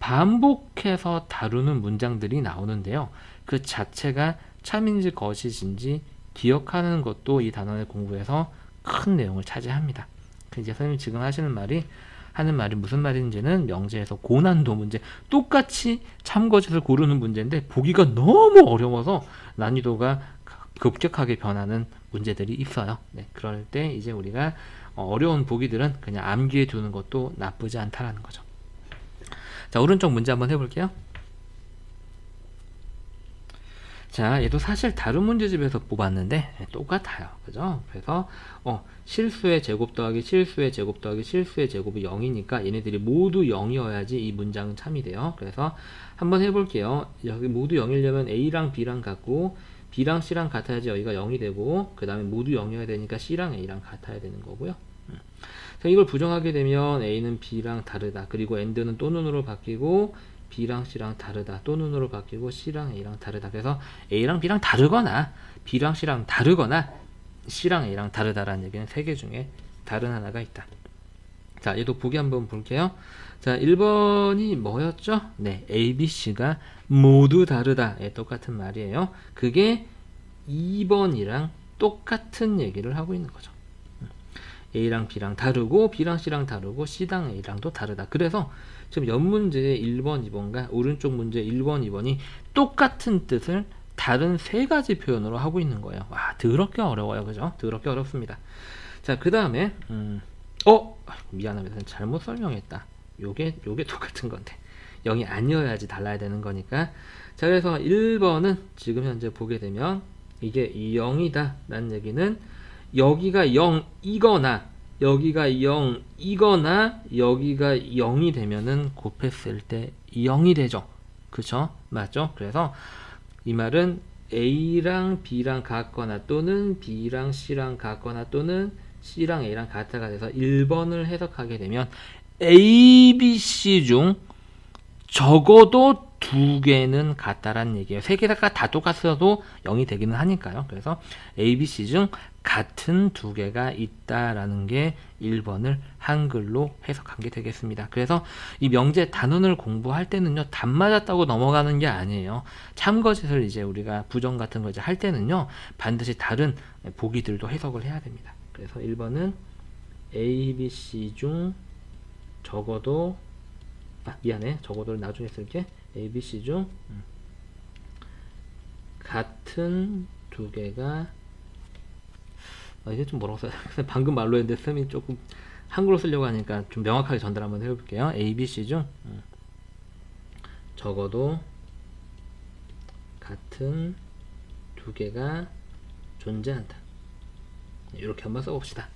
반복해서 다루는 문장들이 나오는데요. 그 자체가 참인지 거짓인지 기억하는 것도 이 단원의 공부에서 큰 내용을 차지합니다. 이제 선생님이 지금 하는 말이 무슨 말인지는 명제에서 고난도 문제 똑같이 참거짓을 고르는 문제인데 보기가 너무 어려워서 난이도가 급격하게 변하는 문제들이 있어요. 네, 그럴 때 이제 우리가 어려운 보기들은 그냥 암기해 두는 것도 나쁘지 않다라는 거죠. 자, 오른쪽 문제 한번 해볼게요. 자, 얘도 사실 다른 문제집에서 뽑았는데 똑같아요. 그죠? 그래서 실수의 제곱 더하기 실수의 제곱 더하기 실수의 제곱이 0이니까 얘네들이 모두 0이어야지 이 문장은 참이 돼요. 그래서 한번 해볼게요. 여기 모두 0이려면 A랑 B랑 같고 B랑 C랑 같아야지 여기가 0이 되고 그 다음에 모두 0이어야 되니까 C랑 A랑 같아야 되는 거고요. 자, 이걸 부정하게 되면 A는 B랑 다르다. 그리고 AND는 또는으로 바뀌고 B랑 C랑 다르다. 또는으로 바뀌고 C랑 A랑 다르다. 그래서 A랑 B랑 다르거나 B랑 C랑 다르거나 C랑 A랑 다르다라는 얘기는 3개 중에 다른 하나가 있다. 자, 얘도 보기 한번 볼게요. 자, 1번이 뭐였죠? 네, A, B, C가 모두 다르다. 예, 똑같은 말이에요. 그게 2번이랑 똑같은 얘기를 하고 있는 거죠. A랑 B랑 다르고 B랑 C랑 다르고 C랑 A랑도 다르다. 그래서 지금 옆 문제의 1번, 2번과 오른쪽 문제 1번, 2번이 똑같은 뜻을 다른 3가지 표현으로 하고 있는 거예요. 와, 더럽게 어려워요. 그죠? 더럽게 어렵습니다. 자, 그 다음에 미안합니다. 잘못 설명했다. 요게 똑같은 건데 0이 아니어야지 달라야 되는 거니까. 자, 그래서 1번은 지금 현재 보게 되면 이게 0이다 라는 얘기는 여기가 0이거나 여기가 0이거나 여기가 0이 되면은 곱했을 때 0이 되죠. 그쵸? 맞죠? 그래서 이 말은 A랑 B랑 같거나 또는 B랑 C랑 같거나 또는 C랑 A랑 같다가 돼서 1번을 해석하게 되면 A, B, C 중 적어도 2개는 같다라는 얘기예요. 3개가 다 똑같아도 0이 되기는 하니까요. 그래서 A, B, C 중 같은 2개가 있다라는 게 1번을 한글로 해석한 게 되겠습니다. 그래서 이 명제 단원을 공부할 때는요, 답 맞았다고 넘어가는 게 아니에요. 참거짓을 이제 우리가 부정 같은 거 이제 할 때는요, 반드시 다른 보기들도 해석을 해야 됩니다. 그래서 1번은 A, B, C 중 적어도 적어도를 나중에 쓸게. A, B, C 중 같은 2개가 이게 좀 뭐라고 써야 돼? 방금 말로 했는데 쌤이 조금 한글로 쓰려고 하니까 좀 명확하게 전달 한번 해볼게요. A, B, C 중 적어도 같은 2개가 존재한다. 이렇게 한번 써봅시다.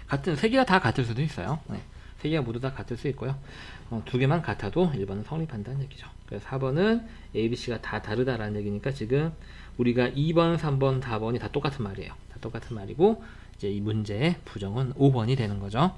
같은 3개가 다 같을 수도 있어요. 네. 3개가 모두 다 같을 수 있고요. 2개만 같아도 1번은 성립한다는 얘기죠. 그래서 4번은 A, B, C가 다 다르다라는 얘기니까 지금 우리가 2번, 3번, 4번이 다 똑같은 말이에요. 다 똑같은 말이고 이제 이 문제의 부정은 5번이 되는 거죠.